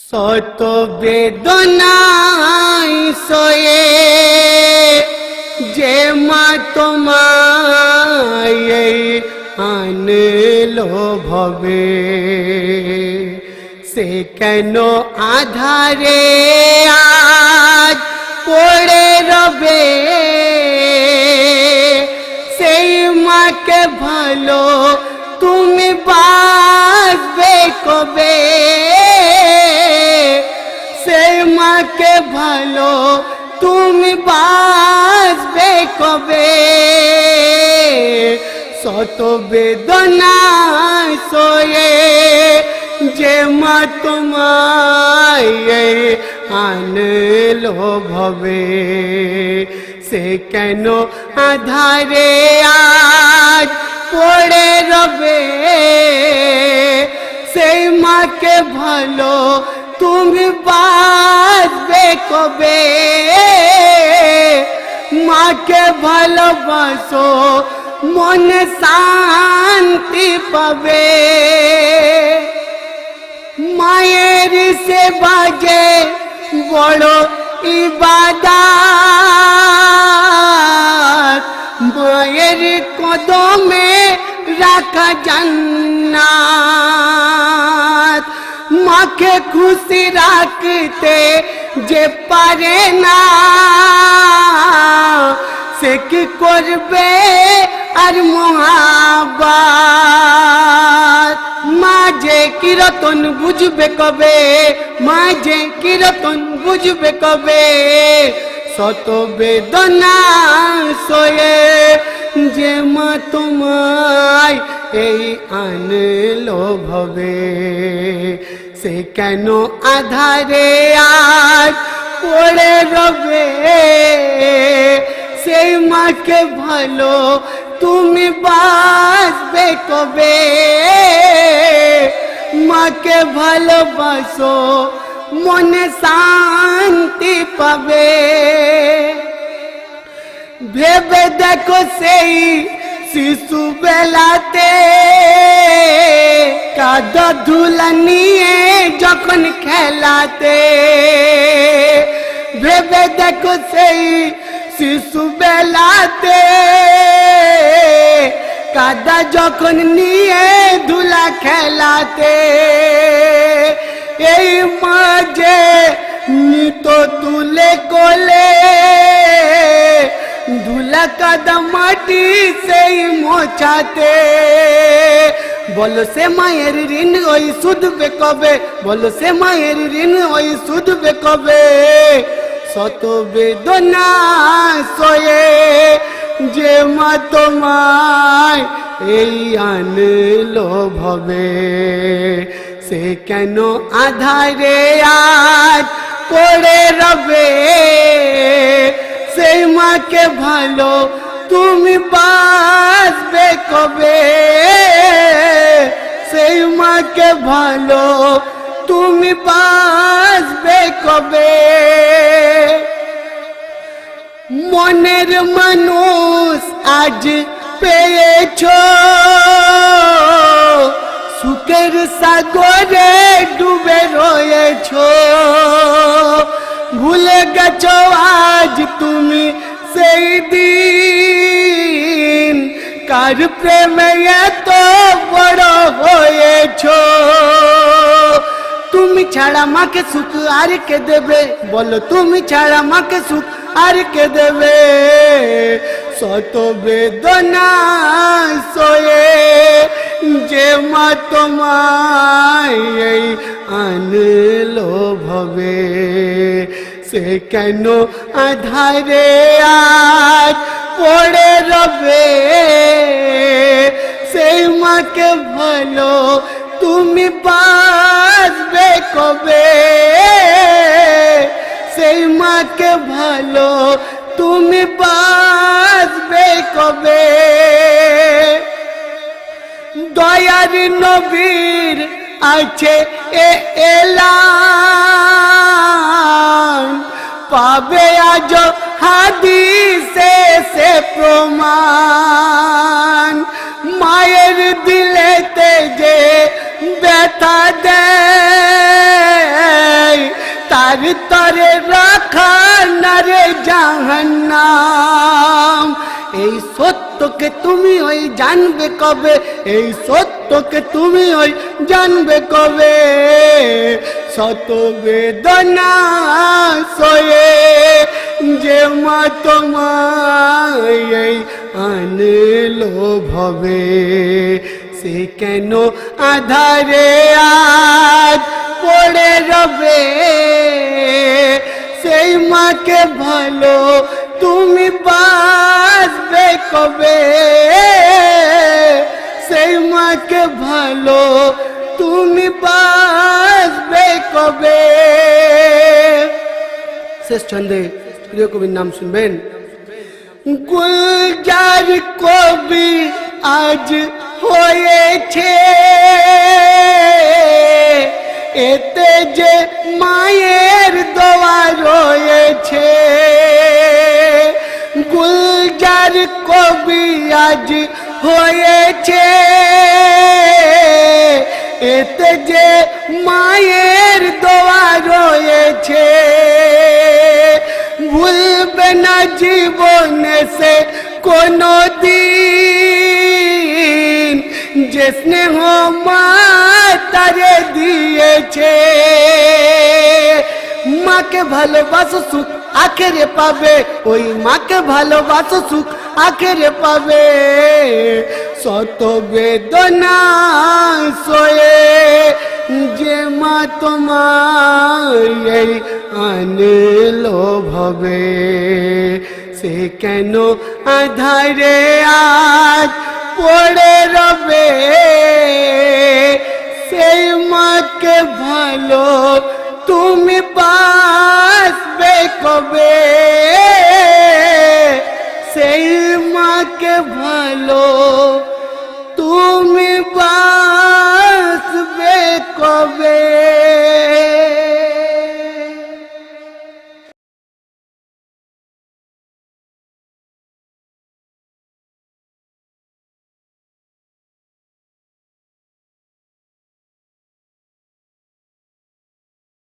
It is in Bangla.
শত বেদনায় সয়ে যে মা তোমায় আনলো ভবে, সে কেন আধারে আজ পড়ে রবে। সেই মাকে ভালো তুমি বাসবে কবে, সেই মাকে ভালো তুমি বাসবে কবে। শত বেদনায় সয়ে যে মা তোমায় আনলো ভবে, সে কেন আধারে আজ পড়ে রবে। সেই মাকে ভালো তুমি বাসবে কবে, মাকে ভালোবাসো মনে শান্তি পাবে। মায়ের সেবা যে বড় ইবাদত, মায়ের কদমে রাখা জান্নাত। মাকে খুশি রাখতে যে পারে না, সে কি করবে আর মোহাব্বত। মা যে কিরতন বুঝবে কবে, মা যে কিরতন বুঝবে কবে। শত বেদনা সয়ে যে মা তোমায় এই আনলো ভবে, সে কেন আধারে আজ পড়ে রবে। সেই মাকে ভালো তুমি বাসবে কবে, মাকে ভালোবাসো মনে শান্তি পাবে। ভেবে দেখো সেই শিশু বেলাতে কাদা ধুলা নিয়ে যখন খেলাতে। ভেবে দেখো সেই শিশু বেলাতে কাদা যখন নিয়ে ধুলা খেলাতে। এই মাঝে নিত তুলে কোলে ধুলা কাদা মাটি সেই মোছাতে। বলো সে মায়ের ঋণ ওই শুধবে কবে, বলো সে মায়ের ঋণ ওই শুধবে কবে। শত বেদনা সয়ে যে মা তোমায় এই আনলো ভবে, সে কেন আধারে আজ পড়ে রবে। সেই মাকে ভালো তুমি বাসবে কবে, সেই মাকে ভালো তুমি বাসবে কবে। মনের মানুষ আজ পেয়েছো, সুখের সাগরে ডুবে রয়েছো। ভুলে গেছো আজ তুমি সেই দিন, কার প্রেমে এত বড় হয়েছো। তুমি ছাড়া মাকে সুখ আর কে দেবে, বলো তুমি ছাড়া মাকে সুখ আর কে দেবে। শত বেদনা সয়ে যে মা তোমায় এই আনলো ভবে, সে কেন আধারে আজ পড়ে রবে। সেই মাকে ভালো তুমি বাসবে কবে, সেই মাকে ভালো তুমি বাসবে কবে। দয়ার নবীর আছে এলান, পাবে আজ হাদিসে সে প্রমাণ। মায়ের দিলেতে যে ব্যথা দেয় যার তরে রাখা নারে জাহান্নাম। এই সত্যকে তুমি ওই জানবে কবে, এই সত্যকে তুমি ওই জানবে কবে। শত বেদনা সয়ে যে মা তোমায় আনলো ভবে, সে কেন আধারে আজ পড়ে রবে। সেই মাকে ভালো তুমি বাসবে কবে, সেই মাকে ভালো তুমি বাসবে কবে। শেষ ছন্দে প্রিয় কবির নাম শুনবেন। গুলজার কবি আজ হয়েছে এতে যে মায়ের দোয়া রয়েছে। গুলজার কবি আজ হয়েছে এতে যে মায়ের দোয়া রয়েছে। ভুলবে না জীবনে সে কোনো দিন যে স্নেহ মা তারে দিয়েছে। মাকে ভালোবাসো সুখ আখেরে পাবে, ওই মাকে ভালোবাসো সুখ আখেরে পাবে। শত বেদনা সয়ে যে মা তোমায় আনলো ভবে, সে কেন আধারে আজ পড়ে রবে। সেই মাকে ভালো তুমি বাসবে কবে, সেই মাকে ভালো তুমি বাসবে কবে।